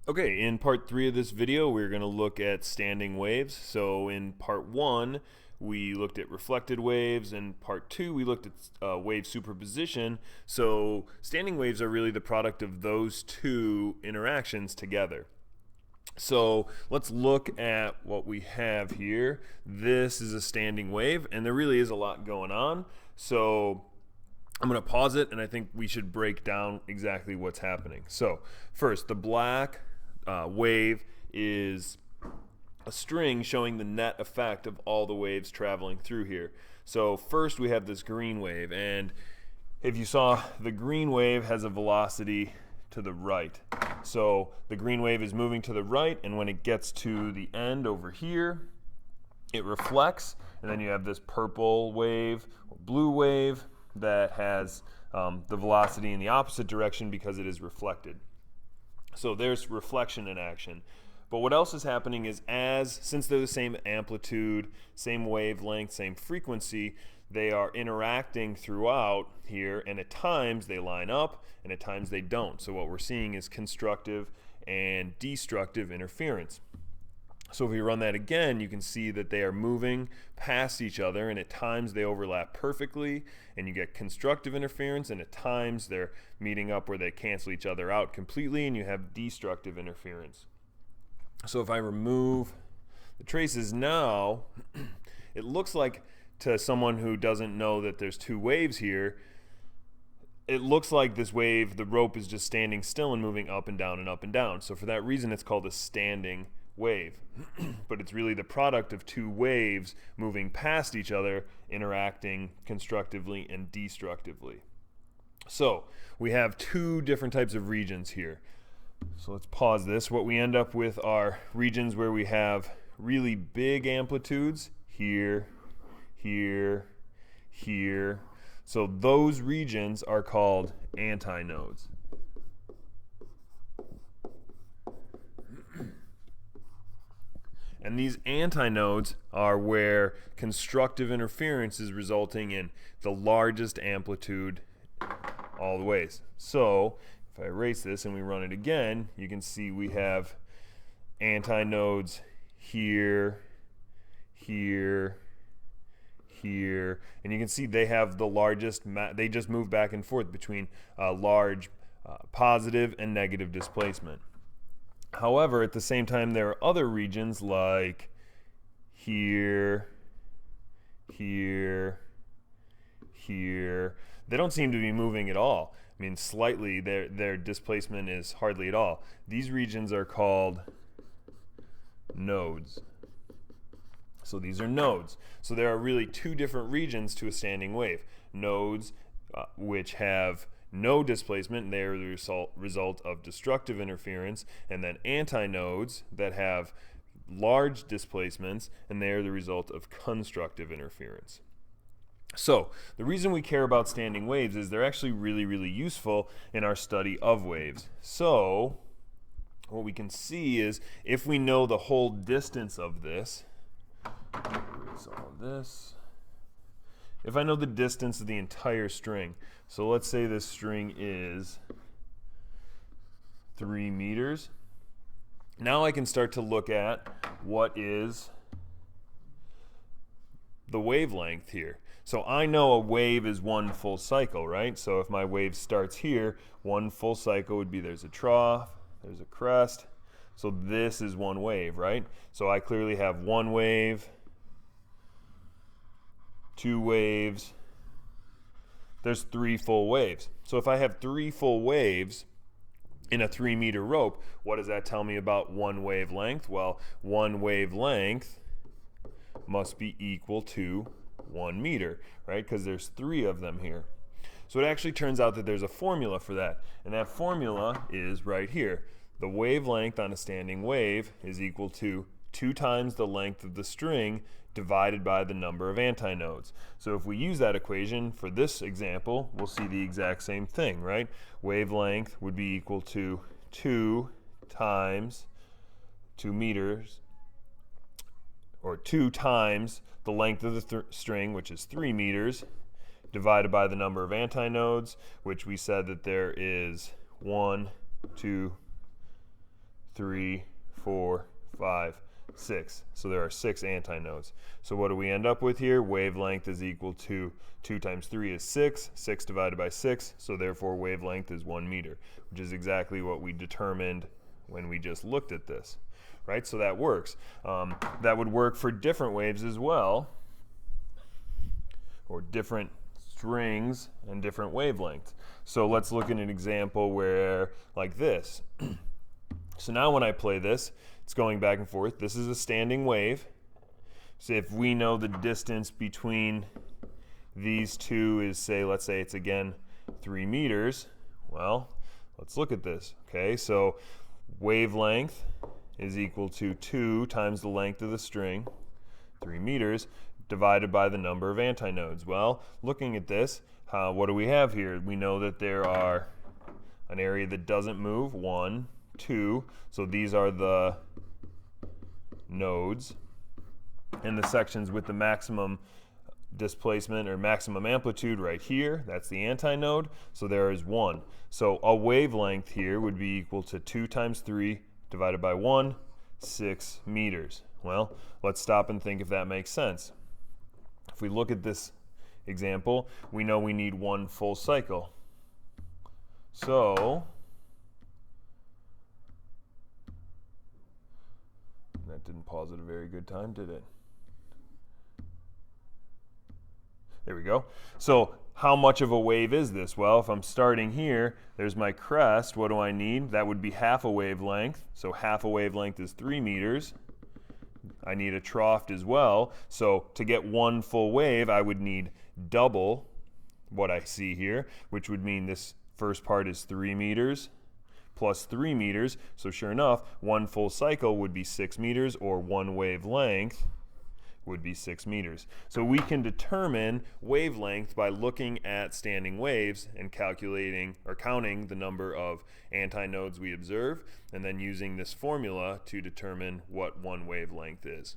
Okay, in part 3 of this video, we're going to look at standing waves. So in part 1, we looked at reflected waves. In part 2, we looked at wave superposition. So standing waves are really the product of those two interactions together. So let's look at what we have here. This is a standing wave, and there really is a lot going on. So I'm going to pause it, and I think we should break down exactly what's happening. So first, the black wave is a string showing the net effect of all the waves traveling through here. So first we have this green wave, and if you saw, the green wave has a velocity to the right. So the green wave is moving to the right, and when it gets to the end over here, it reflects, and then you have this purple wave or blue wave that has the velocity in the opposite direction because it is reflected. So there's reflection in action. But what else is happening is, since they're the same amplitude, same wavelength, same frequency, they are interacting throughout here, and at times they line up and at times they don't. So what we're seeing is constructive and destructive interference. So if we run that again, you can see that they are moving past each other, and at times they overlap perfectly and you get constructive interference, and at times they're meeting up where they cancel each other out completely and you have destructive interference. So if I remove the traces now, it looks like, to someone who doesn't know that there's two waves here, it looks like this wave, the rope is just standing still and moving up and down and up and down. So for that reason, it's called a standing wave. But it's really the product of two waves moving past each other, interacting constructively and destructively. So we have two different types of regions here. So let's pause this. What we end up with are regions where we have really big amplitudes here, here, here. So those regions are called antinodes. And these antinodes are where constructive interference is resulting in the largest amplitude all the ways. So if I erase this and we run it again, you can see we have antinodes here, here, here, and you can see they have the largest, they just move back and forth between large positive and negative displacement. However, at the same time, there are other regions like here, here, here. They don't seem to be moving at all. I mean, slightly, their displacement is hardly at all. These regions are called nodes. So these are nodes. So there are really two different regions to a standing wave. Nodes, which have no displacement, and they are the result of destructive interference, and then antinodes that have large displacements, and they are the result of constructive interference. So the reason we care about standing waves is they're actually really, really useful in our study of waves. So what we can see is, if we know the whole distance of this, erase all of this. If I know the distance of the entire string, so let's say this string is 3 meters. Now I can start to look at what is the wavelength here. So I know a wave is one full cycle, right? So if my wave starts here, one full cycle would be, there's a trough, there's a crest. So this is one wave, right? So I clearly have one wave, two waves, there's 3 full waves. So if I have 3 full waves in a 3-meter rope, what does that tell me about one wavelength? Well, one wavelength must be equal to 1 meter, right? Because there's 3 of them here. So it actually turns out that there's a formula for that, and that formula is right here. The wavelength on a standing wave is equal to 2 times the length of the string divided by the number of antinodes. So if we use that equation for this example, we'll see the exact same thing, right? Wavelength would be equal to 2 times 2 meters, or 2 times the length of the string, which is 3 meters, divided by the number of antinodes, which we said that there is 1, 2, 3, 4, 5, 6. So there are 6 antinodes. So what do we end up with here? Wavelength is equal to 2 times 3 is 6, 6 divided by 6, so therefore wavelength is 1 meter, which is exactly what we determined when we just looked at this, right? So that works. That would work for different waves as well, or different strings and different wavelengths. So let's look at an example where, like this. So now when I play this, it's going back and forth. This is a standing wave. So if we know the distance between these two is, say, let's say it's again 3 meters, well, let's look at this. Okay, so wavelength is equal to 2 times the length of the string, 3 meters, divided by the number of antinodes. Well, looking at this, what do we have here? We know that there are an area that doesn't move, 1, 2, so these are the nodes, and the sections with the maximum displacement or maximum amplitude right here, that's the antinode, so there is 1. So a wavelength here would be equal to 2 times 3 divided by 1, 6 meters. Well, let's stop and think if that makes sense. If we look at this example, we know we need 1 full cycle. So that didn't pause at a very good time, did it? There we go. So how much of a wave is this? Well, if I'm starting here, there's my crest. What do I need? That would be half a wavelength. So half a wavelength is 3 meters. I need a trough as well. So to get 1 full wave, I would need double what I see here, which would mean this first part is 3 meters plus 3 meters. So sure enough, 1 full cycle would be 6 meters, or 1 wavelength would be 6 meters. So we can determine wavelength by looking at standing waves and calculating or counting the number of antinodes we observe, and then using this formula to determine what 1 wavelength is.